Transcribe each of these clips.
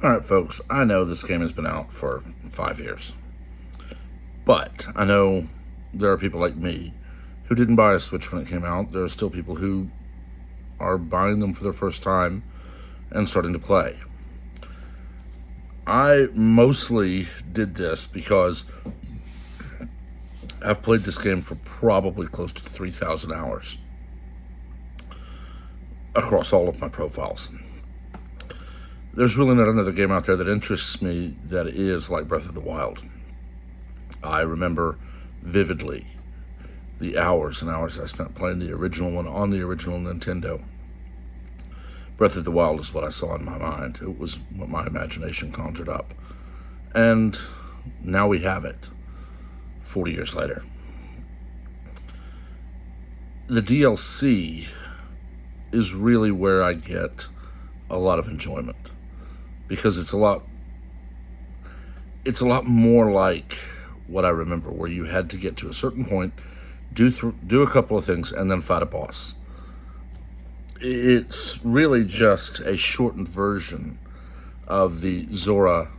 All right, folks, I know this game has been out for 5 years, but I know there are people like me who didn't buy a Switch when it came out. There are still people who are buying them for their first time and starting to play. I mostly did this because I've played this game for probably close to 3,000 hours across all of my profiles. There's really not another game out there that interests me that is like Breath of the Wild. I remember vividly the hours and hours I spent playing the original one on the original Nintendo. Breath of the Wild is what I saw in my mind. It was what my imagination conjured up. And now we have it, 40 years later. The DLC is really where I get a lot of enjoyment, because it's a lot more like what I remember, where you had to get to a certain point, do a couple of things, and then fight a boss. It's really just a shortened version of the Zora,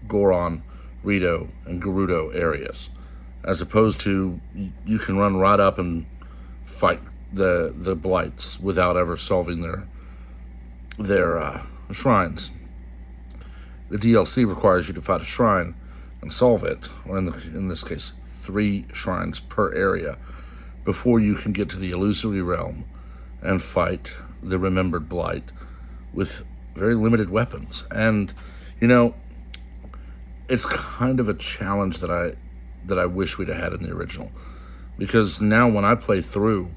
Goron, Rito, and Gerudo areas, as opposed to you can run right up and fight the blights without ever solving their shrines. The DLC requires you to fight a shrine and solve it, or in this case, 3 shrines per area, before you can get to the illusory realm and fight the remembered blight with very limited weapons. And it's kind of a challenge that I wish we'd have had in the original, because now when I play through,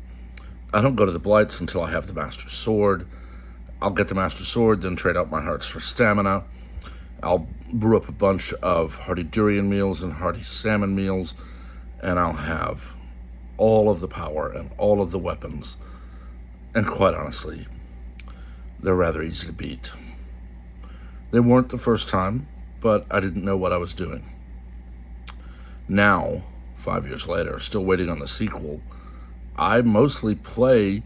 I don't go to the blights until I have the Master Sword. I'll get the Master Sword, then trade out my hearts for stamina. I'll brew up a bunch of hearty durian meals and hearty salmon meals, and I'll have all of the power and all of the weapons. And quite honestly, they're rather easy to beat. They weren't the first time, but I didn't know what I was doing. Now, 5 years later, still waiting on the sequel, I mostly play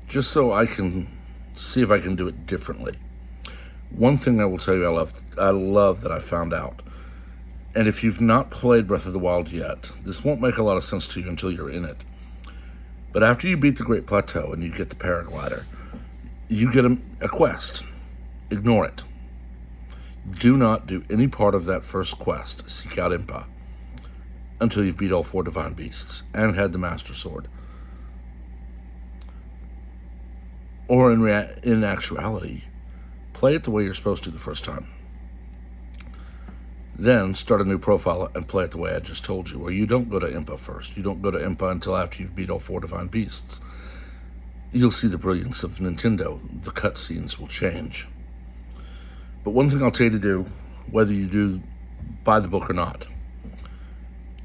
just so I can see if I can do it differently. One thing I will tell you I love that I found out, and if you've not played Breath of the Wild yet, this won't make a lot of sense to you until you're in it. But after you beat the Great Plateau and you get the paraglider, you get a quest. Ignore it. Do not do any part of that first quest, Seek Out Impa, until you've beat all 4 Divine Beasts and had the Master Sword. Or in actuality, play it the way you're supposed to the first time. Then start a new profile and play it the way I just told you, where you don't go to Impa first. You don't go to Impa until after you've beat all 4 Divine Beasts. You'll see the brilliance of Nintendo. The cutscenes will change. But one thing I'll tell you to do, whether you do buy the book or not,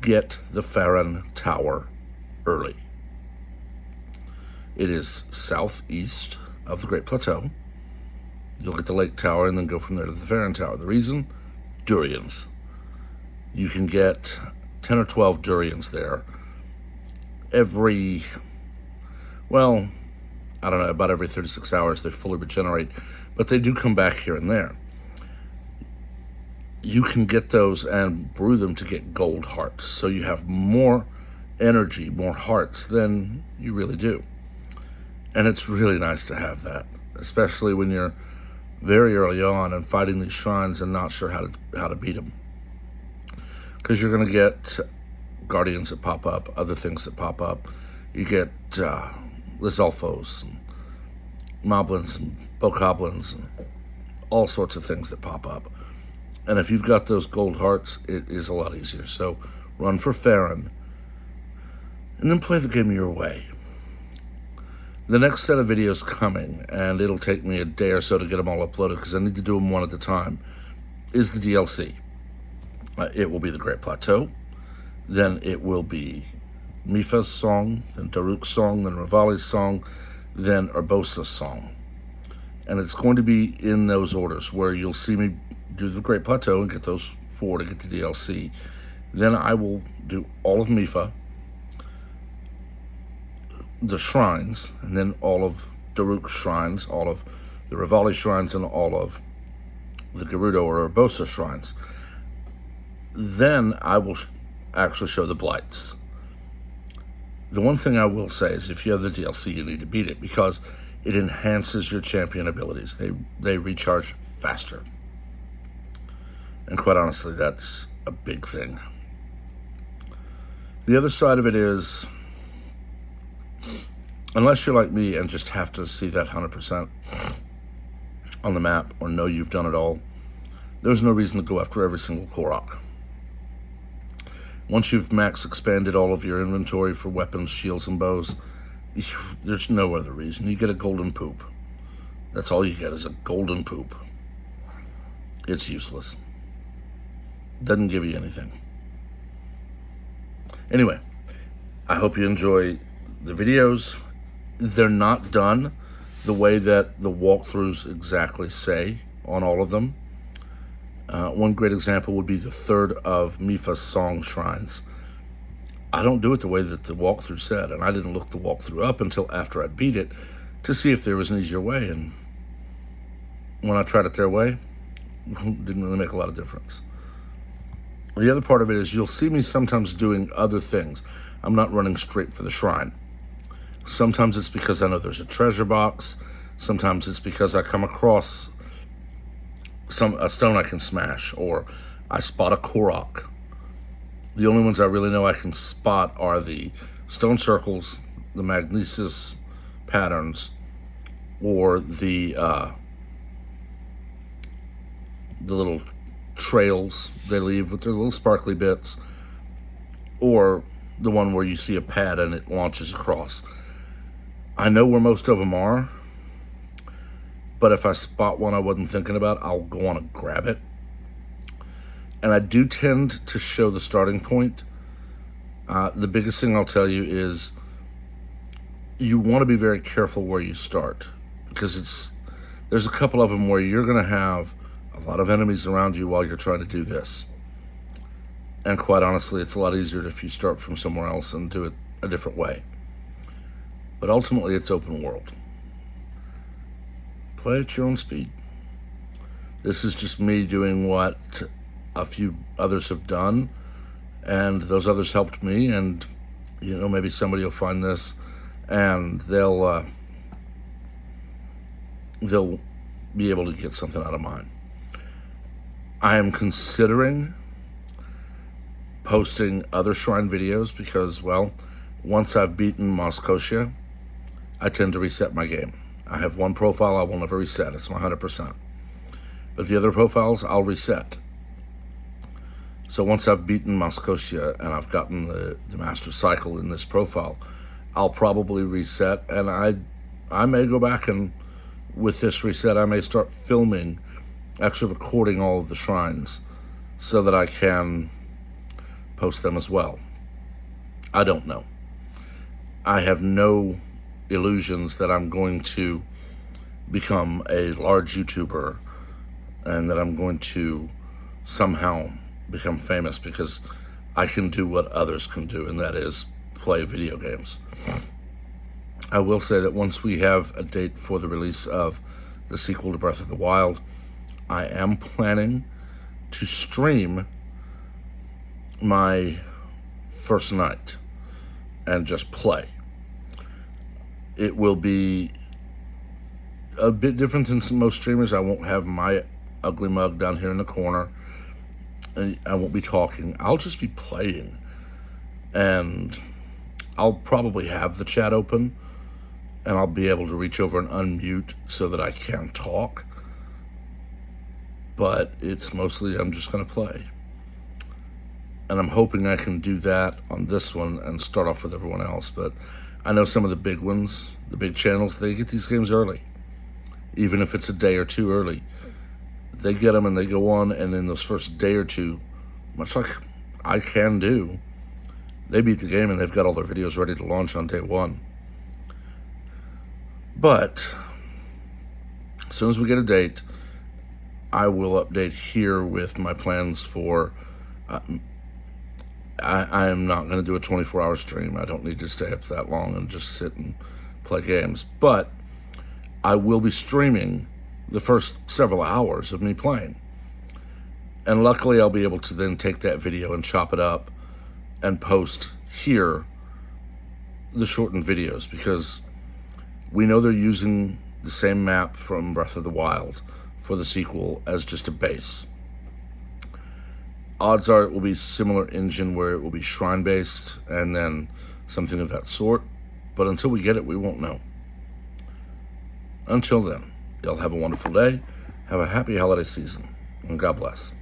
get the Farron Tower early. It is southeast of the Great Plateau. You'll get the Lake Tower and then go from there to the Farron Tower. The reason? Durians. You can get 10 or 12 durians there about every 36 hours. They fully regenerate, but they do come back here and there. You can get those and brew them to get gold hearts, so you have more energy, more hearts than you really do. And it's really nice to have that, especially when you're very early on and fighting these shrines and not sure how to beat them. Because you're going to get guardians that pop up, other things that pop up. You get Lizalfos, and moblins, and bokoblins, and all sorts of things that pop up. And if you've got those gold hearts, it is a lot easier. So run for Farron, and then play the game your way. The next set of videos coming, and it'll take me a day or so to get them all uploaded because I need to do them one at a time, is the DLC. It will be the Great Plateau, then it will be Mipha's song, then Daruk's song, then Revali's song, then Urbosa's song. And it's going to be in those orders, where you'll see me do the Great Plateau and get those 4 to get the DLC. Then I will do all of Mipha, the shrines, and then all of Daruk's shrines, all of the Revali shrines, and all of the Gerudo or Urbosa shrines. Then I will actually show the blights. The one thing I will say is if you have the DLC, you need to beat it because it enhances your champion abilities. They recharge faster. And quite honestly, that's a big thing. The other side of it is, unless you're like me and just have to see that 100% on the map or know you've done it all, there's no reason to go after every single Korok. Once you've max expanded all of your inventory for weapons, shields, and bows, there's no other reason. You get a golden poop. That's all you get is a golden poop. It's useless. Doesn't give you anything. Anyway, I hope you enjoy the videos. They're not done the way that the walkthroughs exactly say on all of them. One great example would be the third of Mipha's song shrines. I don't do it the way that the walkthrough said, and I didn't look the walkthrough up until after I beat it to see if there was an easier way, and when I tried it their way, it didn't really make a lot of difference. The other part of it is you'll see me sometimes doing other things. I'm not running straight for the shrine. Sometimes it's because I know there's a treasure box. Sometimes it's because I come across a stone I can smash, or I spot a Korok. The only ones I really know I can spot are the stone circles, the magnesis patterns, or the little trails they leave with their little sparkly bits, or the one where you see a pad and it launches across. I know where most of them are, but if I spot one I wasn't thinking about, I'll go on and grab it. And I do tend to show the starting point. The biggest thing I'll tell you is you want to be very careful where you start, because there's a couple of them where you're going to have a lot of enemies around you while you're trying to do this. And quite honestly, it's a lot easier if you start from somewhere else and do it a different way. But ultimately, it's open world. Play at your own speed. This is just me doing what a few others have done, and those others helped me, and maybe somebody will find this and they'll be able to get something out of mine. I am considering posting other shrine videos because, well, once I've beaten Mos Koshia, I tend to reset my game. I have one profile I will never reset. It's my 100%. But the other profiles, I'll reset. So once I've beaten Mos Koshia and I've gotten the Master Cycle in this profile, I'll probably reset, and I may go back and, with this reset, I may start filming, actually recording all of the shrines so that I can post them as well. I don't know. I have no illusions that I'm going to become a large YouTuber and that I'm going to somehow become famous because I can do what others can do, and that is play video games. I will say that once we have a date for the release of the sequel to Breath of the Wild, I am planning to stream my first night and just play. It will be a bit different than most streamers. I won't have my ugly mug down here in the corner. I won't be talking. I'll just be playing. And I'll probably have the chat open, and I'll be able to reach over and unmute so that I can talk. But it's mostly I'm just going to play. And I'm hoping I can do that on this one and start off with everyone else. But I know some of the big ones, the big channels, they get these games early. Even if it's a day or two early. They get them and they go on, and in those first day or two, much like I can do, they beat the game and they've got all their videos ready to launch on day one. But as soon as we get a date, I will update here with my plans for... I am not going to do a 24-hour stream. I don't need to stay up that long and just sit and play games. But I will be streaming the first several hours of me playing. And luckily I'll be able to then take that video and chop it up and post here the shortened videos, because we know they're using the same map from Breath of the Wild for the sequel as just a base. Odds are it will be similar engine where it will be shrine based and then something of that sort, but until we get it, we won't know. Until then, y'all have a wonderful day, have a happy holiday season, and God bless.